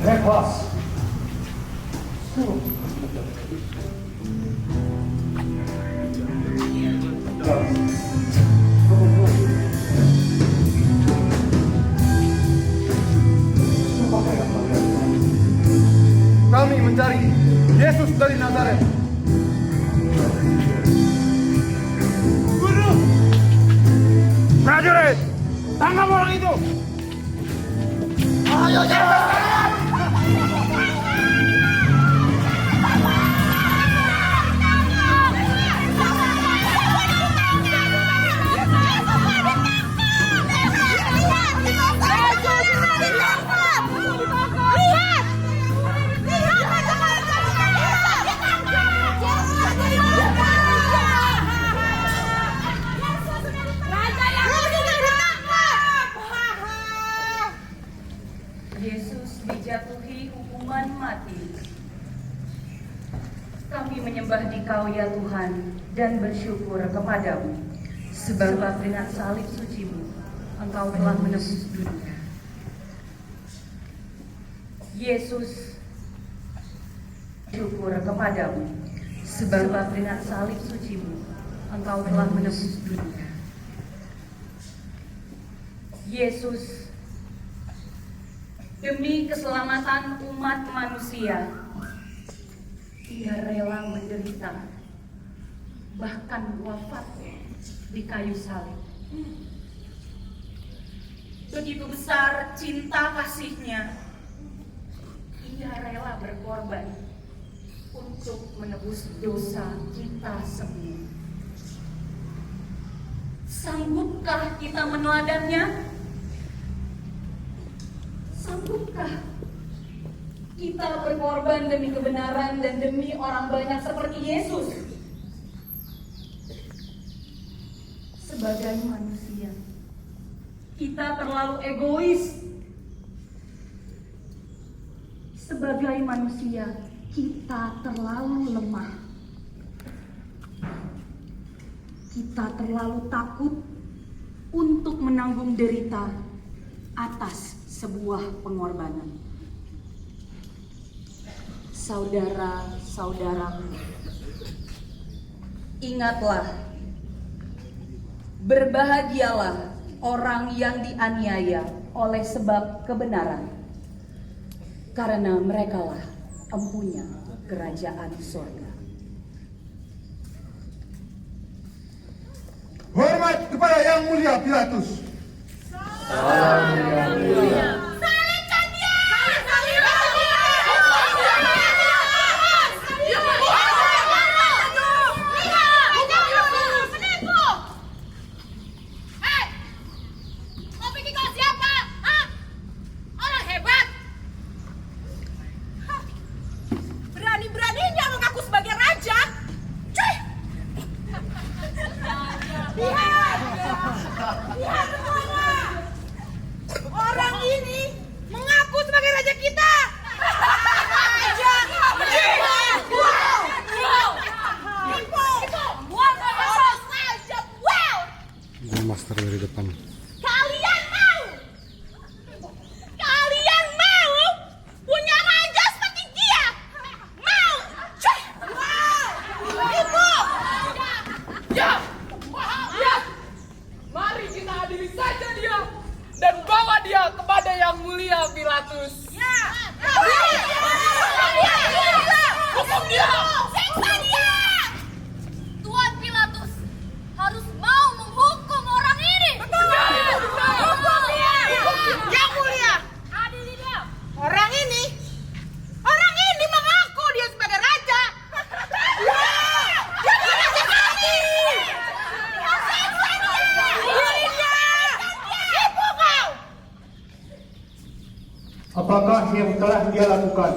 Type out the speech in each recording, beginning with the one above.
Reklas. Kami mencari Yesus dari Nazaret. Guru! Prajurit, tangkap orang itu. Ayo cepat! Yesus dijatuhi hukuman mati. Kami menyembah Dikau ya Tuhan dan bersyukur kepadamu, sebab dengan salib suci-Mu Engkau telah menebus dunia. Yesus, syukur kepadamu, sebab dengan salib suci-Mu Engkau telah menebus dunia. Yesus, demi keselamatan umat manusia, Ia rela menderita, bahkan wafat di kayu salib. Begitu besar cinta kasih-Nya, Ia rela berkorban untuk menebus dosa kita semua. Sanggupkah kita meneladannya? Sanggupkah kita berkorban demi kebenaran dan demi orang banyak seperti Yesus? Sebagai manusia, kita terlalu egois. Sebagai manusia, kita terlalu lemah. Kita terlalu takut untuk menanggung derita atas sebuah pengorbanan. Saudara-saudaraku, ingatlah, berbahagialah orang yang dianiaya oleh sebab kebenaran, karena merekalah empunya kerajaan sorga. Hormat kepada Yang Mulia Pilatus. Salibkan dia! Berani-beraninya mengaku sebagai raja. Cuy! Lihat! Lihat semuanya! Orang ini mengaku sebagai raja kita. Raja! Wow! Raja! Wow! Master dari depan. Kalian mau? Kalian mau punya raja seperti dia? Mau? Cuy! Wow! Ibu! Ya! Ya! Mari kita adili saja dia dan bawa dia kepada Yang Mulia Pilatus. Ya! Hukum dia! Siksa dia! Tuan Pilatus harus mau menghukum orang ini. Betul! Hukum dia! Yang Mulia! Adili dia! Orang ini mengaku dia sebagai raja. Dia bukan raja kami! Siksa dia! Adili dia! Ibu kau! Apakah yang telah dia lakukan?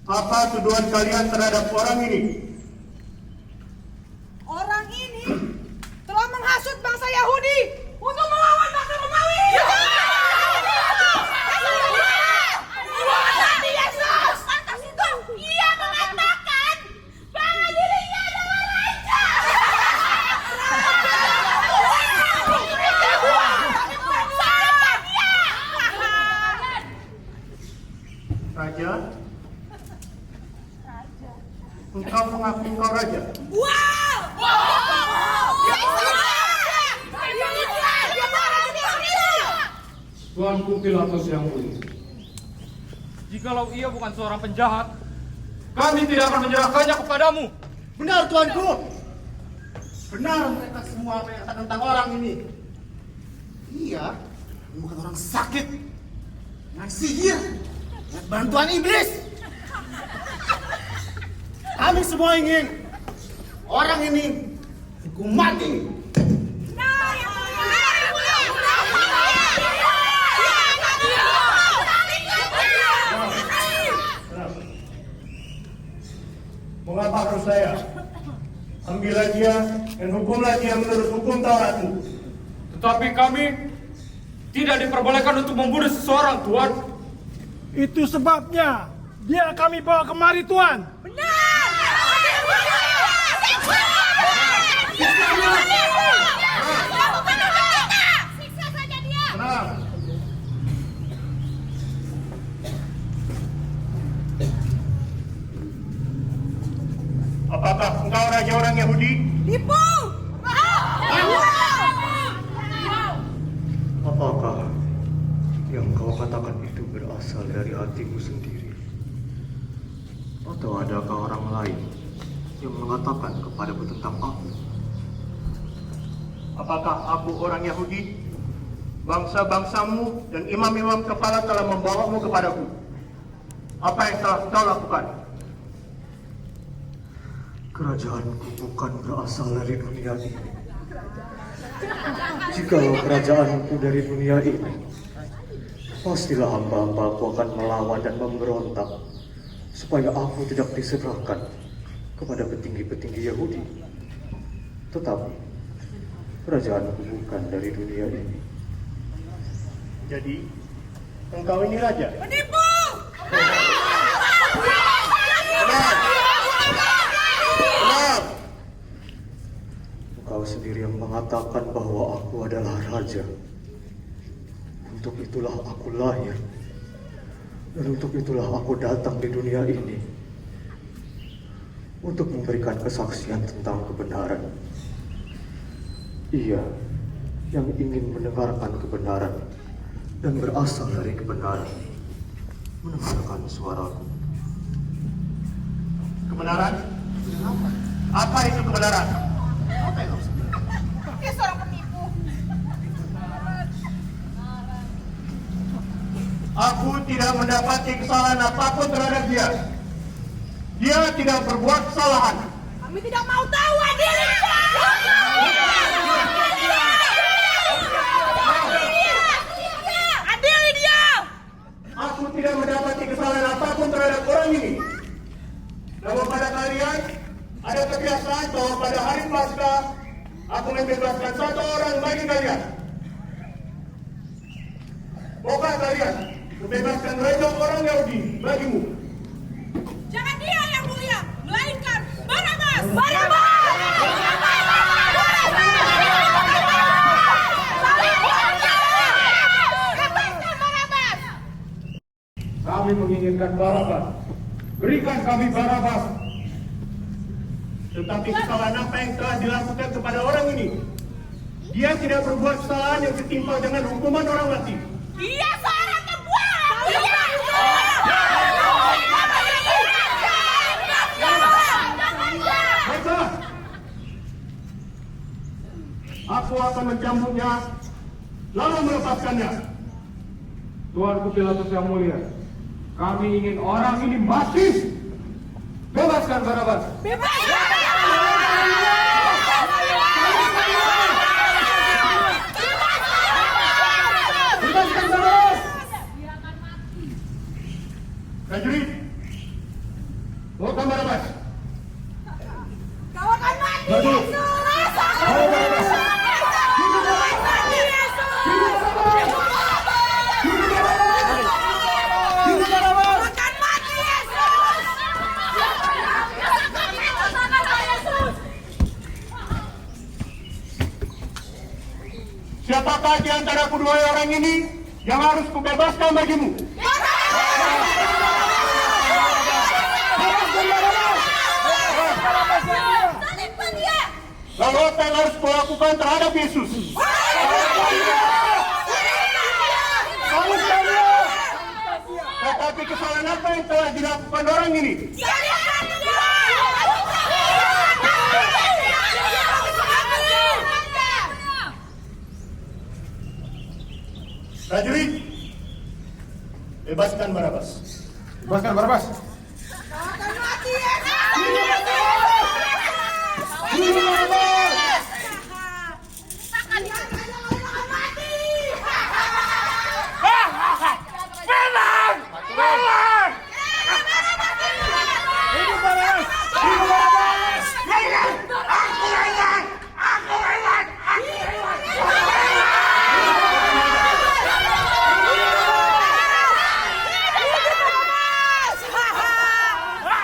Apa tuduhan kalian terhadap orang ini? Orang ini telah menghasut bangsa Yahudi untuk melawan bangsa Romawi. Nabi Yesus, ia mengatakan bahwa dirinya adalah raja. Salibkan dia. Raja? Engkau mengaku engkau raja? Wow! Tuanku Pilatus yang mulia. Jikalau ia bukan seorang penjahat, kami tidak akan menyerahkannya kepadamu. Benar, Tuanku. Benar mereka semua mengatakan tentang orang ini. Ia bukan orang sakit, dengan sihir, dan bantuan iblis. Kami semua ingin orang ini hukum mati. Mengapa harus saya? Ambillah dia dan hukumlah dia menurut hukum Tauratmu. Tetapi kami tidak diperbolehkan untuk membunuh seseorang, Tuan. Itu sebabnya dia kami bawa kemari, Tuan. Siksa saja dia. Tenang. Apakah engkau raja orang Yahudi? Tipu! Apakah yang kau katakan itu berasal dari hatimu sendiri? Atau adakah orang lain yang mengatakan kepadamu tentang aku? Apakah aku orang Yahudi? Bangsa-bangsamu dan imam-imam kepala telah membawamu kepadaku. Apa yang telah kau lakukan? Kerajaanku bukan berasal dari dunia ini. Jikalau kerajaanku dari dunia ini, pastilah hamba-hambaku akan melawan dan memberontak supaya aku tidak diserahkan kepada petinggi-petinggi Yahudi. Tetapi kerajaanku bukan dari dunia ini. Jadi, engkau ini raja? Penipu! Engkau sendiri yang mengatakan bahwa aku adalah raja. Untuk itulah aku lahir. Dan untuk itulah aku datang di dunia ini. Untuk memberikan kesaksian tentang kebenaran. Ia yang ingin mendengarkan kebenaran dan berasal dari kebenaran mendengarkan suaraku. Kebenaran? Apa itu kebenaran? Apa yang harus Dia seorang penipu. Aku tidak mendapati kesalahan apapun terhadap dia. Dia tidak berbuat kesalahan. Kami tidak mau tahu adilnya. Adili dia. Aku tidak mendapati kesalahan apapun terhadap orang ini. Namun pada kalian ada kebiasaan bahwa pada hari Paskah aku membebaskan satu orang bagi kalian. Maukah kalian membebaskan raja orang Yahudi bagimu? Jangan dia yang mulia, melainkan Barabas. Barabas. Kami menginginkan Barabas. Berikan kami Barabas. Tetapi kesalahan apa yang telah dilakukan kepada orang ini? Dia tidak berbuat kesalahan yang setimpal dengan hukuman orang mati. Dia seorang pembual. Baiklah. Aku akan mencambuknya, lalu melepaskannya. Tuanku Pilatus yang mulia, kami ingin orang ini mati. Bebaskan Barabas. Bebaskan Barabas. Prajurit, bawa Barabas. Kau akan mati, Maju. Yesus. Bawa Barabas. Siapakah di antara kedua orang ini yang harus kubebaskan bagimu? Salibkan dia. Lalu apa yang harus kulakukan terhadap Yesus? Salibkan dia! Tetapi kesalahan apa yang telah dilakukan orang ini? Prajurit, bebaskan Barabas. Bebaskan Barabas. Akan mati, Yesus. Takkan dia akan mati.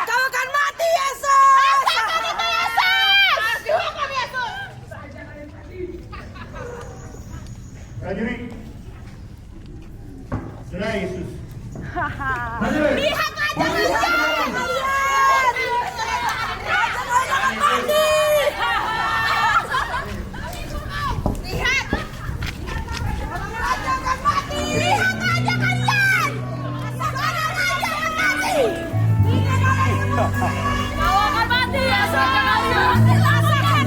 Kau akan mati, Yesus. Dihukum, Yesus. Prajurit, serah Yesus. Lihat aja kalian. Jangan mati. Lihat. Raja akan mati. Lihat aja kalian. Sekarang raja akan mati. Kau akan mati, Yesus. Rasakan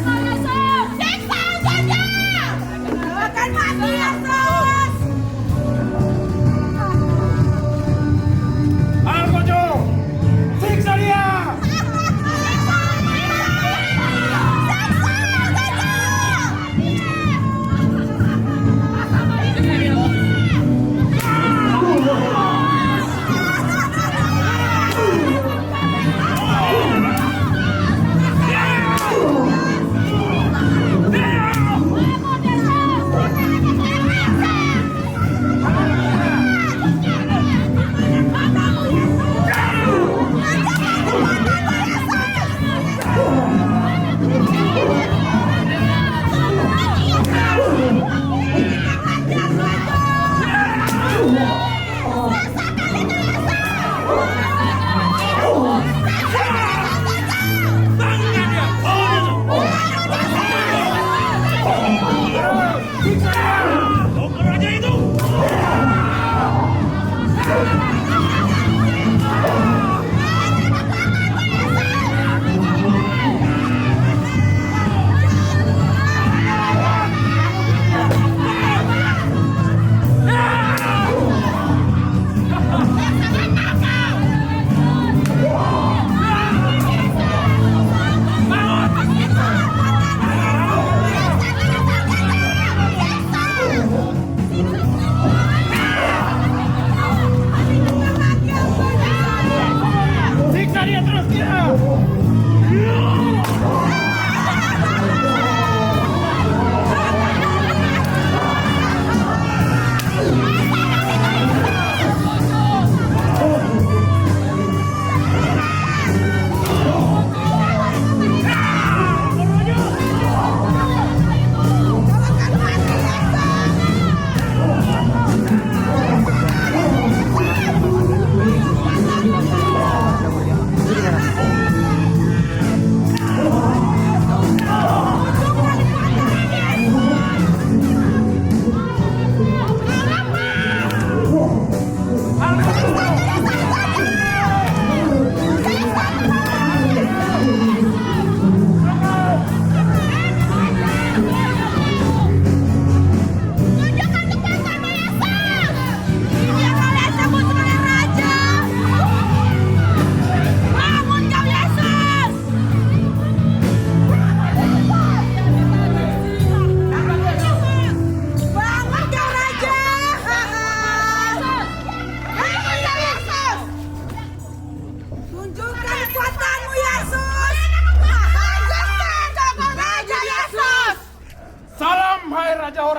kau, Yesus. Siksa saja. Kau akan mati, Yesus. Algojo, siksa dia.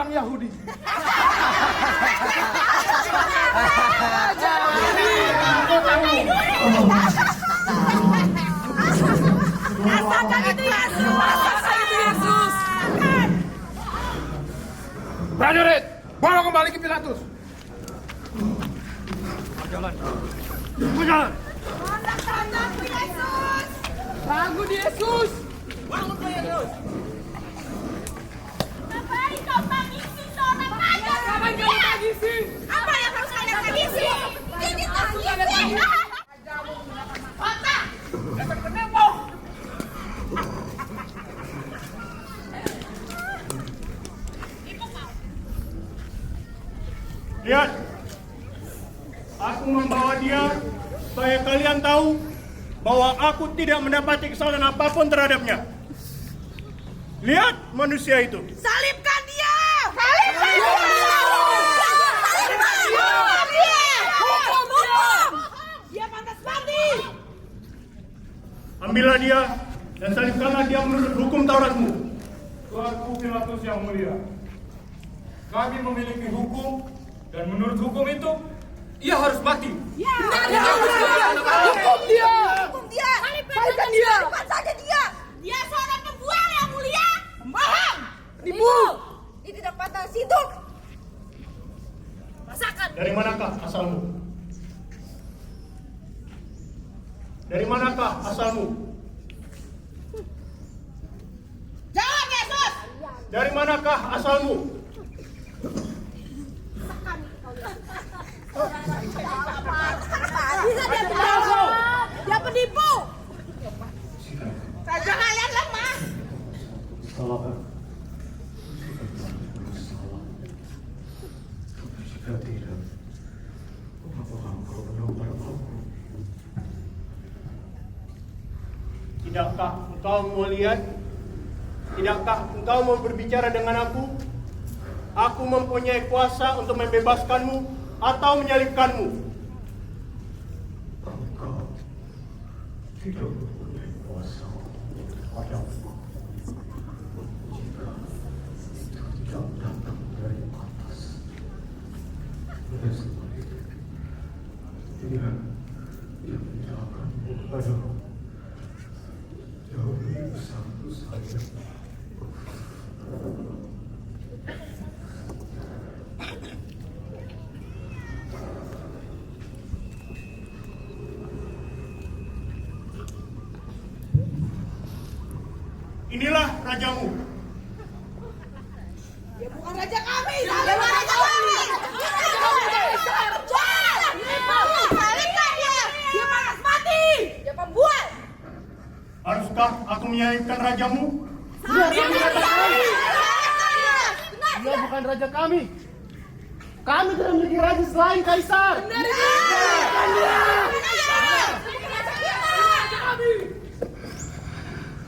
orang Yahudi. Rasakan itu Yesus. Rasakan itu Yesus. Prajurit, bawa kembali ke Pilatus. Jalan. Jalan. Tanda-tandaku Yesus. Ragu di Yesus. Ngapain kau tangisi seorang raja? Ngapain kamu tangisi? Apa yang harus kalian tangisi? Ini tangisi. Otak. Dasar penembok. Lihat, aku membawa dia supaya kalian tahu bahwa aku tidak mendapati kesalahan apapun terhadapnya. Lihat manusia itu. Salibkan dia. Salibkan dia. Salibkan dia. Hukum dia. Dia pantas mati. Ambillah dia dan salibkanlah dia menurut hukum Tauratmu. Tuanku Pilatus yang mulia, kami memiliki hukum dan menurut hukum itu ia harus mati. Ya. Hukum dia. Hukum dia. Salibkan dia. Salibkan saja dia. Dia seorang pembual yang mulia. Pembohong. Penipu. Dia tidak pantas hidup. Rasakan. Dari manakah asalmu? Dari manakah asalmu? Jawab Yesus. Dari manakah asalmu? Bisa dia penipu. Dia penipu. Raja kalian lemah. Salah. Salah. Jika tidak, mengapa engkau menampar aku? Tidakkah engkau mau lihat? Tidakkah engkau mau berbicara dengan aku? Aku mempunyai kuasa untuk membebaskanmu atau menyalibkanmu. Engkau tidak mempunyai kuasa padaku jika itu tidak datang dari atas. Oleh sebab itu, dia tidak akan menghadap jauh satu saja. Inilah rajamu. Dia bukan raja kami. Dia bukan raja kami. Salibkan dia. Dia pantas mati. Dia pembual. Haruskah aku menyalibkan rajamu? Dia bukan raja kami. Kami tidak memiliki raja selain Kaisar.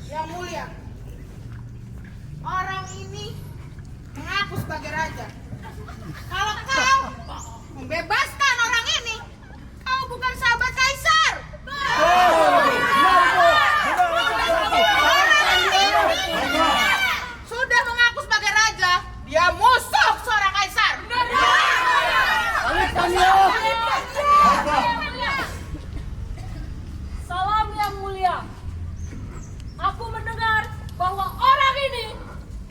Yang mulia, orang ini mengaku sebagai raja. Kalau kau membebaskan orang ini, kau bukan sahabat Kaisar. Sudah mengaku sebagai raja, dia musuh seorang Kaisar. Salam yang mulia. Aku mendengar bahwa orang ini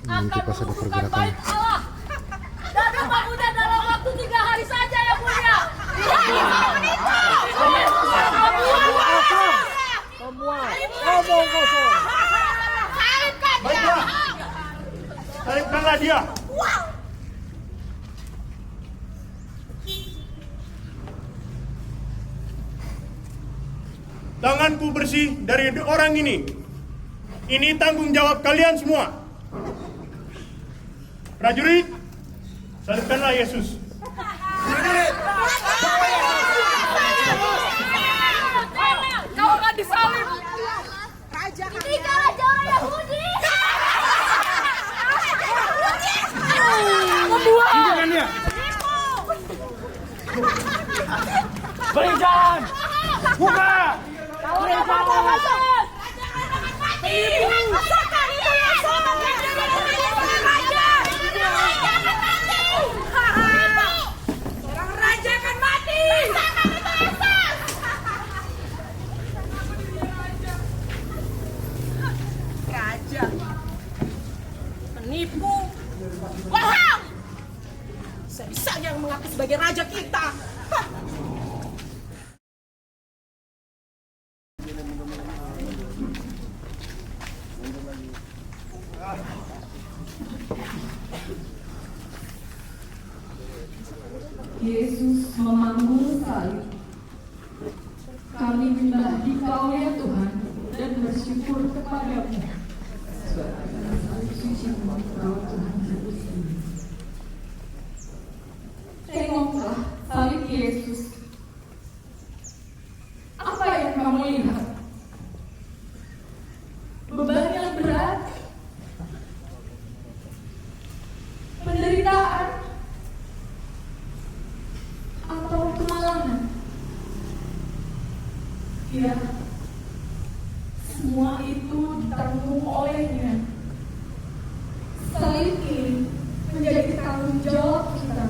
akan meruntuhkan bait Allah dan membangunnya dalam waktu 3 hari saja yang mulia. Ngomong kosong. Salibkan dia. Baiklah, salibkanlah dia. Tanganku bersih dari orang ini. Ini tanggung jawab kalian semua. Prajurit, salibkanlah Yesus. Kau akan disalib. Ini kan raja orang Yahudi. Jangannya. Beri jalan. Buka. Rasakan itu Yesus. kami menyembah Dikau ya Tuhan dan bersyukur kepadamu. Sebab dengan salib suci-Mu Engkau Tuhan menebus dunia. Tengoklah salib Yesus. Apa yang kamu lihat? Beban yang berat? Penderitaan? Atau kemalangan? Ya, semua itu ditanggung olehnya. Salib ini menjadi tanggung jawab kita.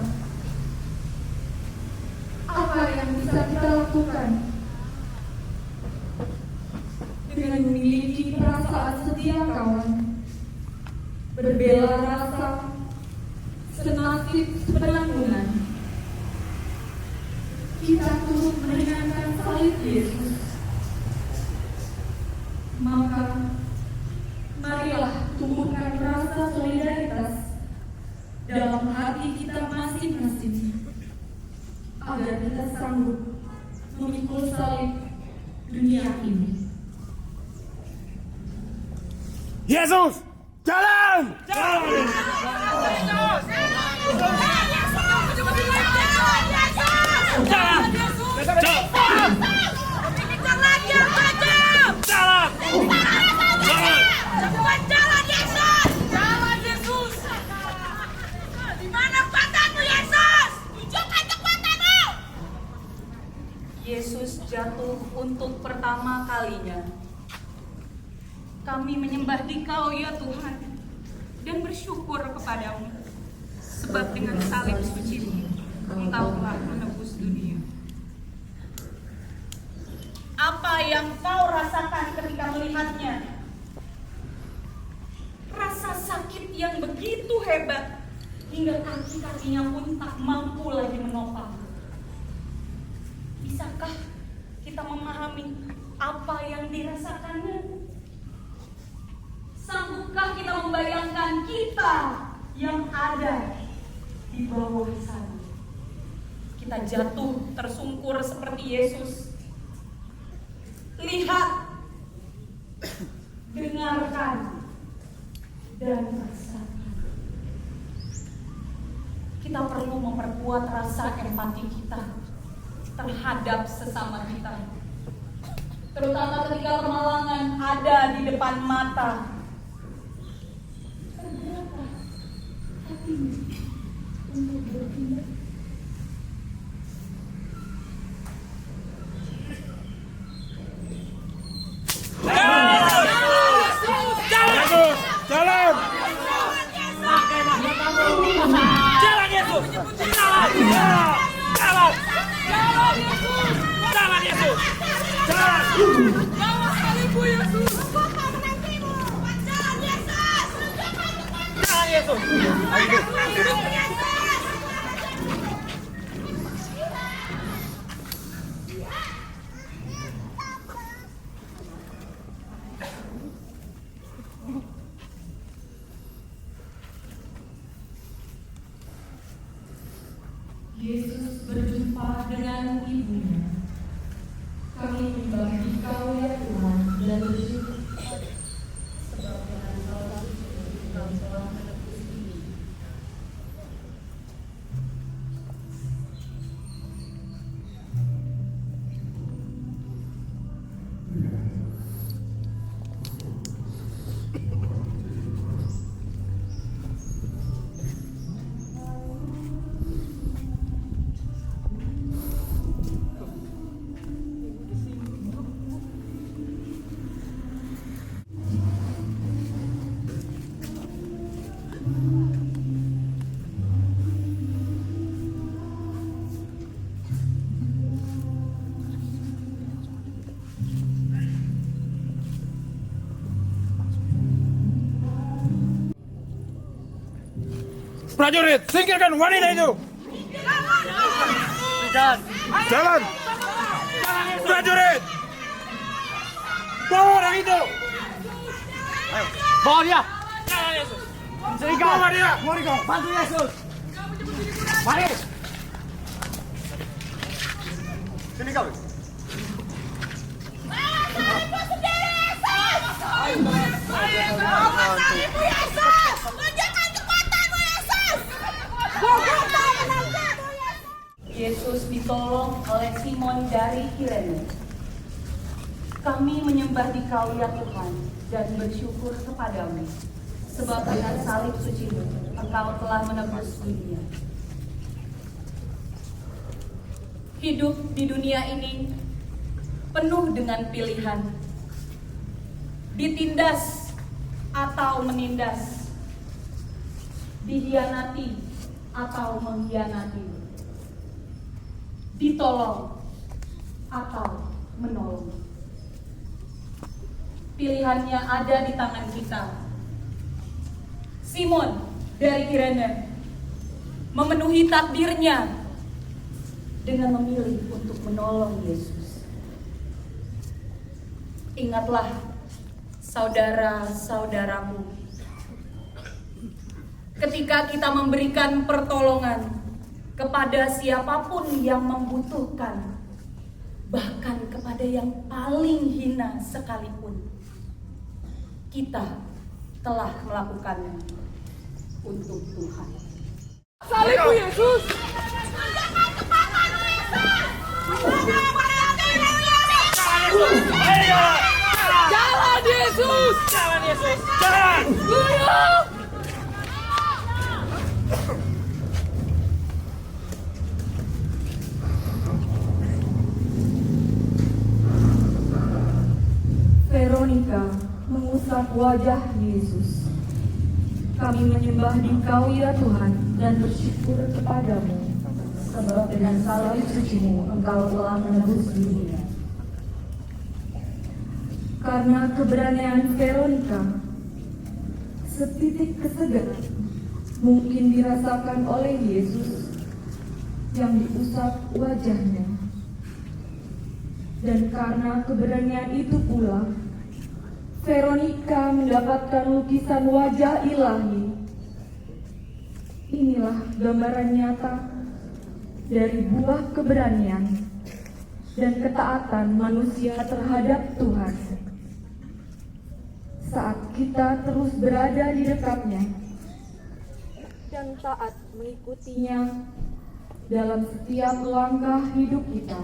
Apa yang bisa kita lakukan? Dengan memiliki perasaan setia kawan, berbela rasa, senasib sepenanggungan, kita turut meringankan salib Yesus. Maka marilah tumbuhkan rasa solidaritas dalam hati kita masing-masing, agar kita sanggup memikul salib dunia ini. Yesus, jalan! Yesus jatuh untuk pertama kalinya. Kami menyembah Dikau ya Tuhan dan bersyukur kepadamu, sebab dengan salib suci-Mu Engkau telah menebus dunia. Apa yang kau rasakan ketika melihatnya? Rasa sakit yang begitu hebat hingga kaki-kakinya pun tak mampu lagi menopang. Bisakah kita memahami apa yang dirasakannya? Sanggupkah kita membayangkan kita yang ada di bawah sana? Kita jatuh tersungkur seperti Yesus. Lihat, dengarkan, dan rasakan. Kita perlu memperkuat rasa empati kita terhadap sesama kita, terutama ketika kemalangan ada di depan mata. Seberapa hatimu untuk bertindak? Jalan! Jalan Yesus! Jalan! Jalan! Jalan Yesus! Jalan! Bawa salibmu Yesus! Bapak menantimu. Jalan Yesus. Jalan Yesus! Yesus berjumpa dengan ibunya. Kami menyembah Dikau ya Tuhan dan bersyukur sebab dengan salib Engkau telah menebus dunia. Prajurit, singkirkan wanita itu! Jalan! Prajurit! Bawa orang itu! Bawa dia! Bawa dia! Bantu Yesus! Mari! Sini kau! Kami menyembah Dikau ya Tuhan dan bersyukur kepadamu, sebab dengan salib suci-Mu Engkau telah menebus dunia. Hidup di dunia ini penuh dengan pilihan, ditindas atau menindas, dihianati atau mengkhianati, ditolong atau menolong. Pilihannya ada di tangan kita. Simon dari Kirene memenuhi takdirnya dengan memilih untuk menolong Yesus. Ingatlah saudara-saudaramu, ketika kita memberikan pertolongan kepada siapapun yang membutuhkan, bahkan kepada yang paling hina sekalipun, kita telah melakukannya untuk Tuhan. Salibmu Yesus. Jalan Yesus. Jalan Yesus. Jalan. Veronica mengusap wajah Yesus. Kami menyembah Dikau ya Tuhan dan bersyukur kepadamu, sebab dengan salib suci-Mu Engkau telah menebus dunia. Karena keberanian Veronica, setitik kesegaran mungkin dirasakan oleh Yesus yang diusap wajahnya. Dan karena keberanian itu pula, Veronica mendapatkan lukisan wajah ilahi. Inilah gambaran nyata dari buah keberanian dan ketaatan manusia terhadap Tuhan. Saat kita terus berada di dekatnya dan taat mengikutinya dalam setiap langkah hidup kita,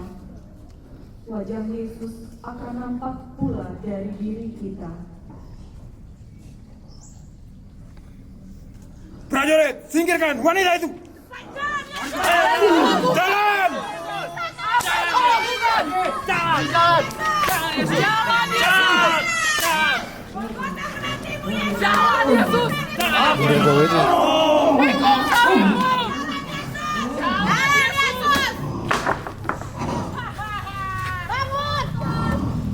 wajah Yesus akan nampak pula dari diri kita. Prajurit, singkirkan wanita itu. Jalan! Jalan Yesus.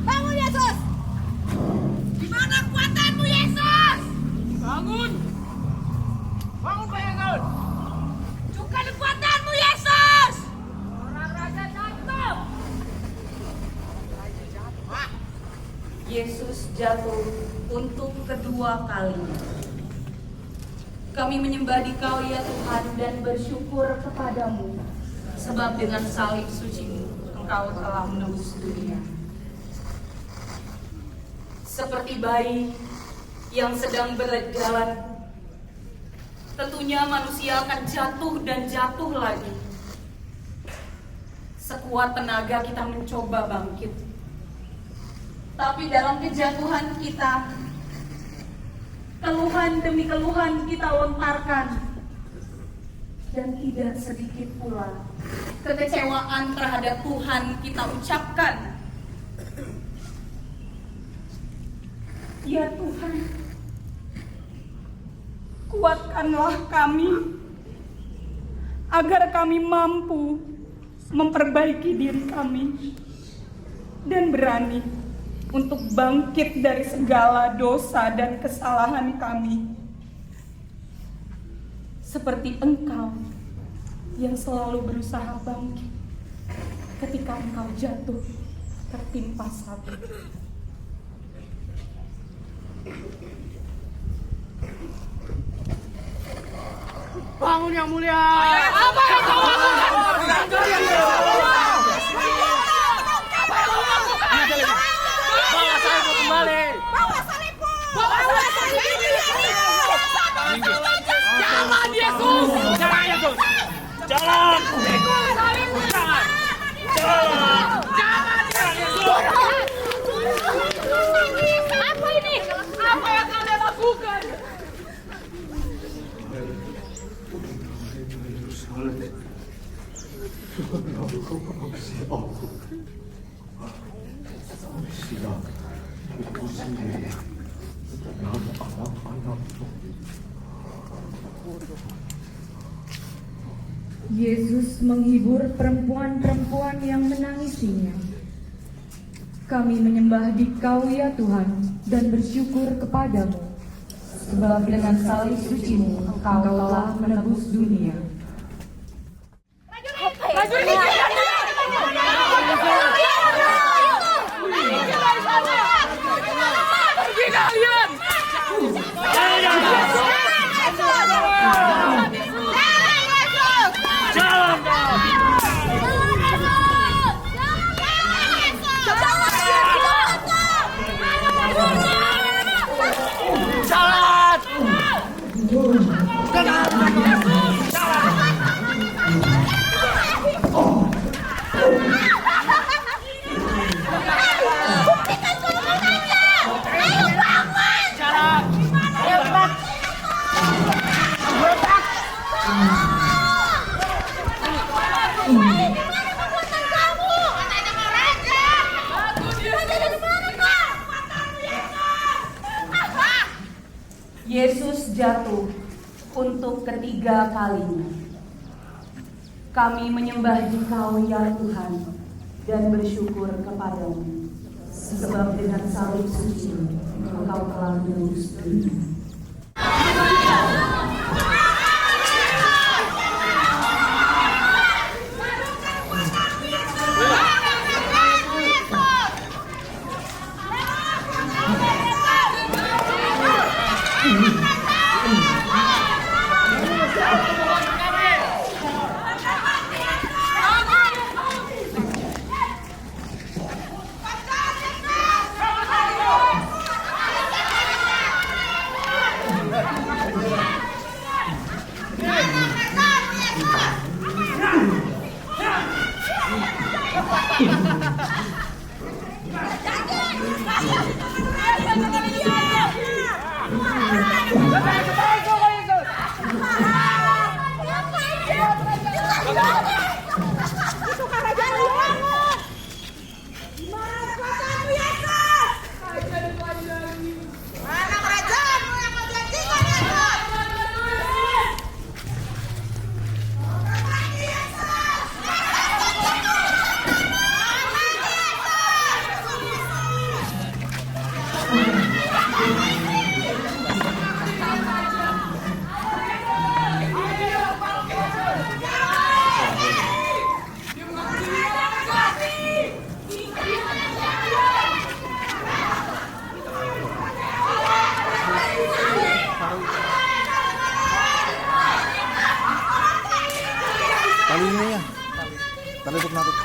Bangun Yesus! Di mana kekuatanmu Yesus? Bangun. Bangun Pak Yesus. Tunjukkan kekuatanmu Yesus! Orang raja jatuh. Yesus jatuh untuk kedua kalinya. Kami menyembah Dikau ya Tuhan dan bersyukur kepadamu, sebab dengan salib suci-Mu Engkau telah menebus dunia. Seperti bayi yang sedang berjalan, tentunya manusia akan jatuh dan jatuh lagi. Sekuat tenaga kita mencoba bangkit, tapi dalam kejatuhan kita, keluhan demi keluhan kita lontarkan, dan tidak sedikit pula kekecewaan terhadap Tuhan kita ucapkan. Ya Tuhan, kuatkanlah kami agar kami mampu memperbaiki diri kami dan berani untuk bangkit dari segala dosa dan kesalahan kami. Seperti Engkau yang selalu berusaha bangkit ketika Engkau jatuh tertimpa salib. Bangun yang mulia. Apa yang kau lakukan? Bawa salibmu kembali. Bawa salibmu! Jalan Yesus. Jalan Yesus. Jalan. Salibmu. Jalan. Jangan Yesus. lakukan? Yesus menghibur perempuan-perempuan yang menangisinya. Kami menyembah Dikau ya Tuhan dan bersyukur kepadamu, sebab dengan salib suci-Mu Engkau telah menebus dunia. Pergi kalian! Yesus jatuh untuk ketiga kalinya. Kami menyembah Dikau ya Tuhan dan bersyukur kepadamu, sebab dengan salib suci Engkau telah menebus dunia. Talinya ya. Tali untuk narik.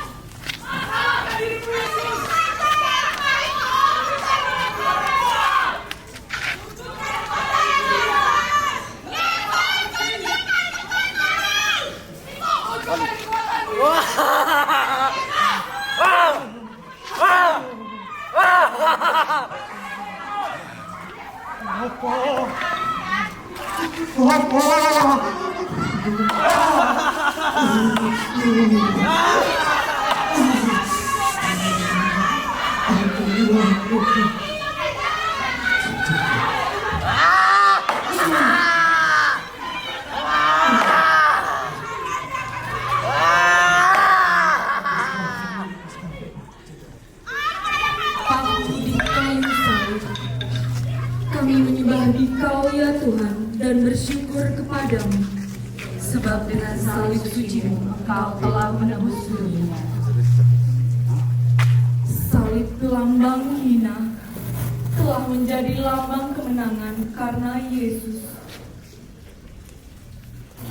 Kami menyembah Dikau ya Tuhan dan bersyukur kepadamu, sebab dengan salib suci-Mu Engkau telah menebus dunia. Salib lambang hina telah menjadi lambang kemenangan karena Yesus.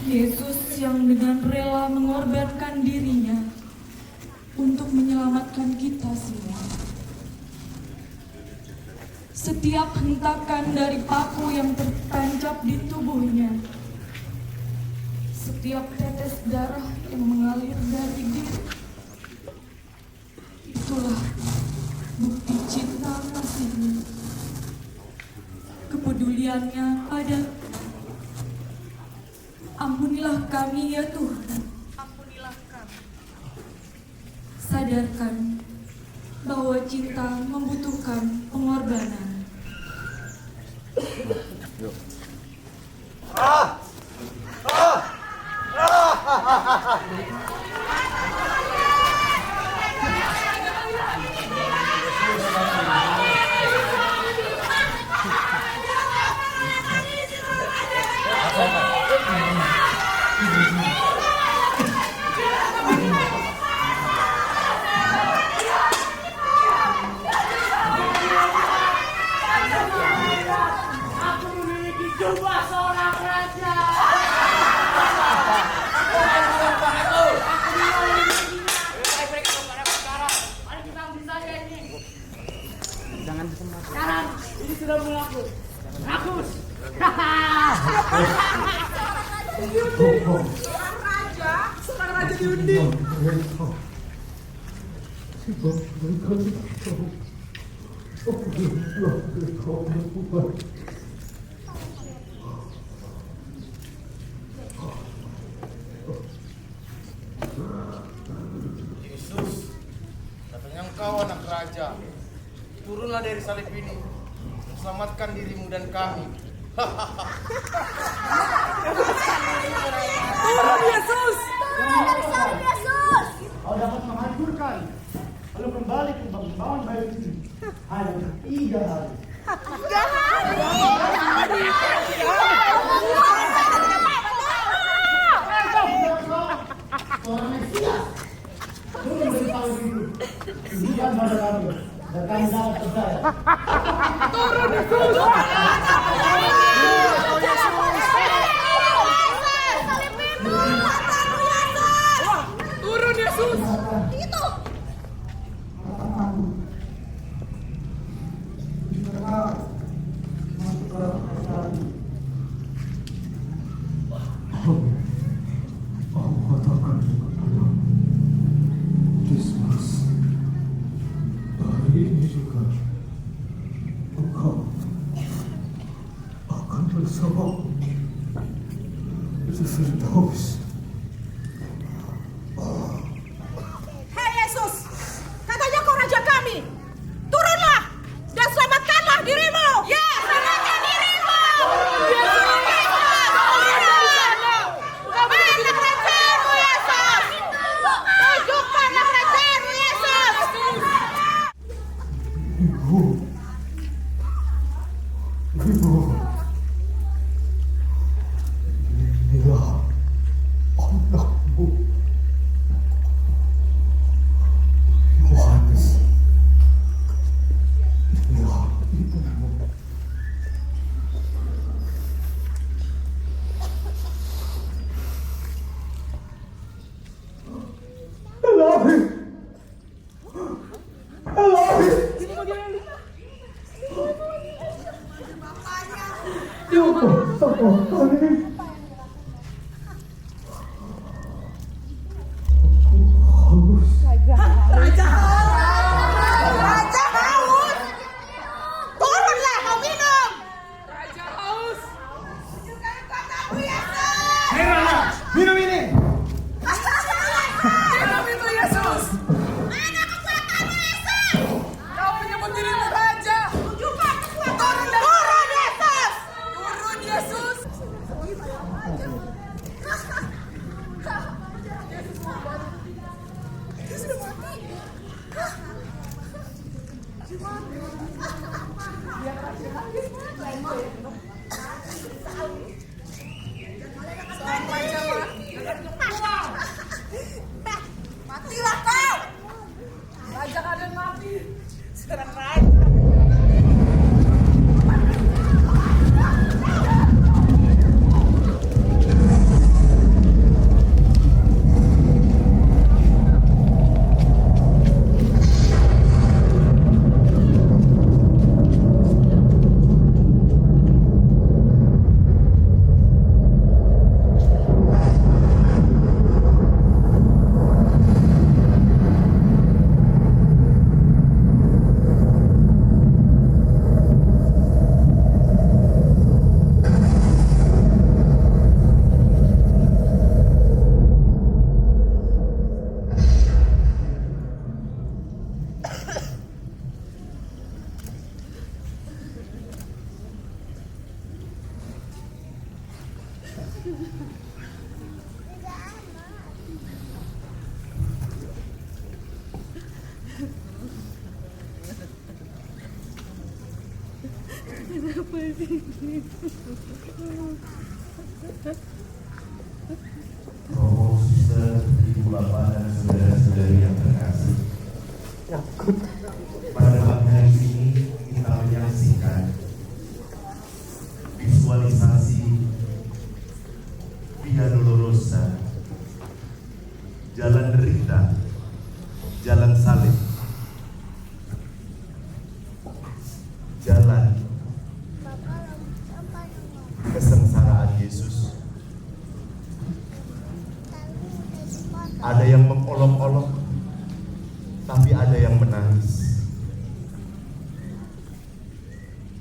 Yesus yang dengan rela mengorbankan dirinya untuk menyelamatkan kita semua. Setiap hentakan dari paku yang tertancap di tubuhnya, setiap tetes darah yang mengalir dari diri, itulah bukti cinta kasih-Mu, kepedulian kepeduliannya pada. Ampunilah kami ya Tuhan. Ampunilah kami. Sadarkan bahwa cinta membutuhkan pengorbanan. Aku memiliki jubah seorang raja. Mari kita ambil saja ini. Sekarang ini sudah berlaku. Rakus. Seorang raja diundi. Yesus, katanya engkau anak raja. Turunlah dari salib ini. Selamatkan dirimu dan kami. Turun Yesus. Salib Yesus. Kau dapat menghancurkan lalu kembali ke bangunan bayu ini hanya untuk 3 hari. Seorang Mesias turun dari salib itu. Tunjukkan pada kami dan kami dapat percaya. Turun Yesus. Turun Yesus. Itu. Aku katakan kepada Dismas, hari ini juga engkau akan bersamaku di Firdaus. Hei Yesus, katanya kau raja kami. Turunlah dan selamatkanlah dirimu. Ya, selamatkan dirimu. Mana rajamu Yesus? Tunjukkanlah rajamu Yesus. Ibu, inilah anakmu, Yohanes. Inilah ibumu. Elahi, Elahi. Raja haus. Turunlah kau minum. Raja haus. Tunjukkan katamu Yesus. Hei Raja, minum ini. Minum itu Yesus. Mana kekuatanmu Yesus? Kau menyebut dirimu raja. Tunjukkan kekuatanmu. Turun Yesus. Turun Yesus. Matilah kau. Raja kadang mati. Sekarang raja. Romo, suster, ibu bapak dan saudara-saudari yang terkasih. Pada pagi hari ini kita menyaksikan visualisasi Via Dolorosa, jalan derita, jalan salib, jalan kesengsaraan Yesus. Ada yang mengolok-olok, tapi ada yang menangis.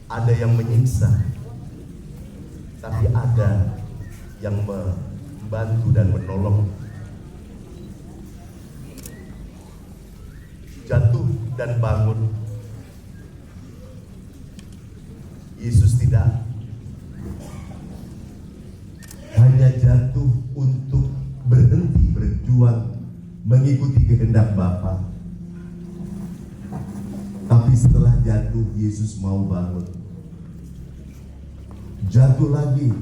Ada yang menyiksa, tapi ada yang membantu dan menolong. Jatuh dan bangun. Yesus tidak hanya jatuh untuk berhenti berjuang mengikuti kehendak Bapa, tapi setelah jatuh Yesus mau bangun. Jatuh lagi,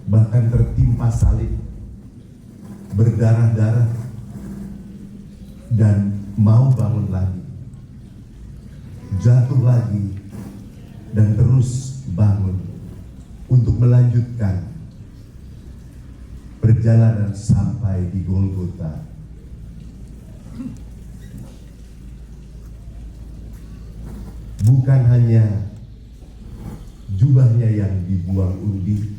bahkan tertimpa salib, berdarah-darah, dan mau bangun lagi. Jatuh lagi dan terus bangun untuk melanjutkan perjalanan sampai di Golgota. Bukan hanya jubahnya yang dibuang undi,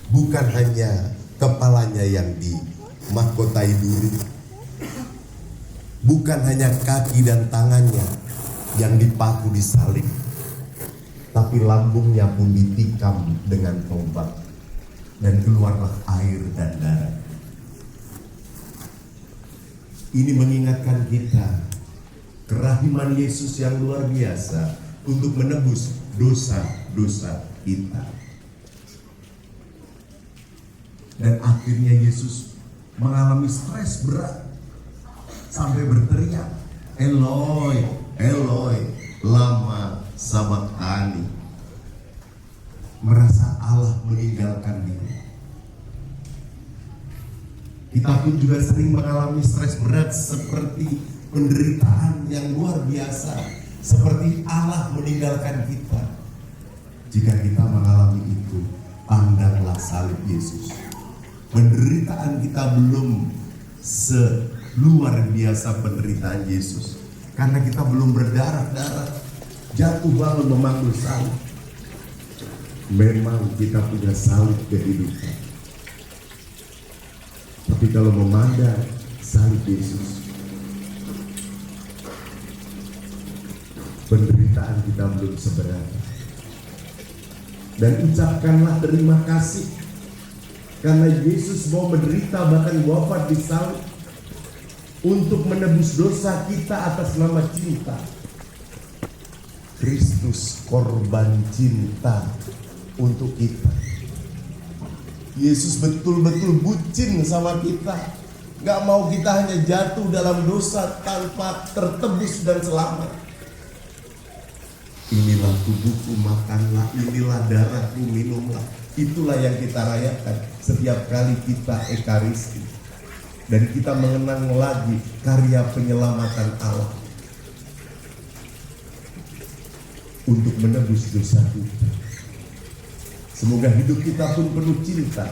bukan hanya kepalanya yang dimahkotai duri, bukan hanya kaki dan tangannya yang dipaku di salib, tapi lambungnya pun ditikam dengan tombak dan keluarlah air dan darah. Ini mengingatkan kita kerahiman Yesus yang luar biasa untuk menebus dosa-dosa kita. Dan akhirnya Yesus mengalami stres berat sampai berteriak, Eloi, Eloi, lama sabachthani. Merasa Allah meninggalkan dia. Kita pun juga sering mengalami stres berat seperti penderitaan yang luar biasa, seperti Allah meninggalkan kita. Jika kita mengalami itu, pandanglah salib Yesus. Penderitaan kita belum seluar biasa penderitaan Yesus, karena kita belum berdarah-darah, jatuh bangun memanggul salib. Memang kita punya salib kehidupan, tapi kalau memandang salib Yesus, penderitaan kita belum seberapa. Dan ucapkanlah terima kasih karena Yesus mau menderita bahkan wafat di salib untuk menebus dosa kita atas nama cinta. Kristus korban cinta untuk kita. Yesus betul-betul bucin sama kita, gak mau kita hanya jatuh dalam dosa tanpa tertebus dan selamat. Inilah tubuhku, makanlah, inilah darahku, minumlah. Itulah yang kita rayakan setiap kali kita ekaristi. Dan kita mengenang lagi karya penyelamatan Allah untuk menebus dosa kita. Semoga hidup kita pun penuh cinta.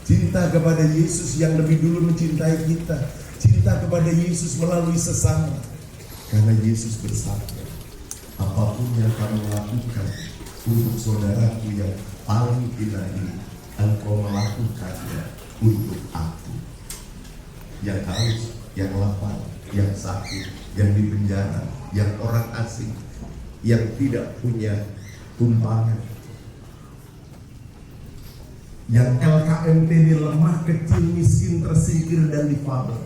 Cinta kepada Yesus yang lebih dulu mencintai kita. Cinta kepada Yesus melalui sesama. Karena Yesus bersabda, apapun yang kamu lakukan untuk saudaraku yang paling hina ini, engkau melakukannya untuk aku. Yang haus, yang lapar, yang sakit, yang di penjara, yang orang asing, yang tidak punya tumpangan, yang LKMTD lemah, kecil, miskin, tersingkir, dan difabel.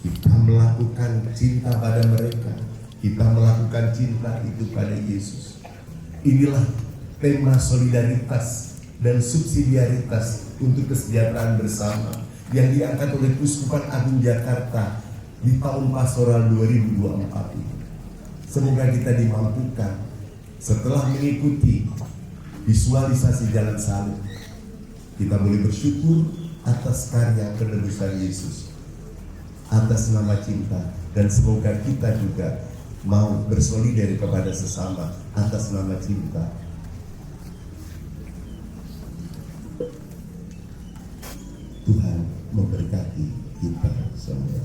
Kita melakukan cinta pada mereka. Kita melakukan cinta itu pada Yesus. Inilah tema solidaritas dan subsidiaritas untuk kesejahteraan bersama yang diangkat oleh Kuskupan Agung Jakarta di tahun pastoral 2024 ini. Semoga kita dimampukan setelah mengikuti visualisasi jalan salib, kita boleh bersyukur atas karya penebusan Yesus, atas nama cinta, dan semoga kita juga mau bersolidari kepada sesama atas nama cinta. Tuhan memberkati kita semua.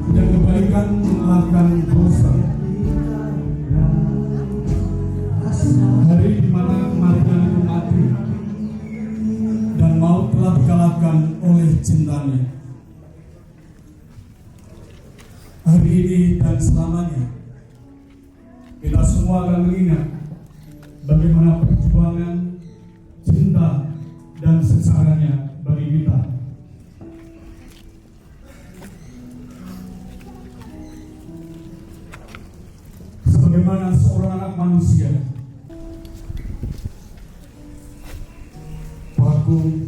Dan kebaikan mengalahkan dosa. Hari di mana kematian itu mati dan maut telah dikalahkan oleh cintanya. Hari ini dan selamanya kita semua akan mengingat bagaimana perjuangan, cinta, dan sesaranya bagi kita. Sebagaimana seorang anak manusia, Paku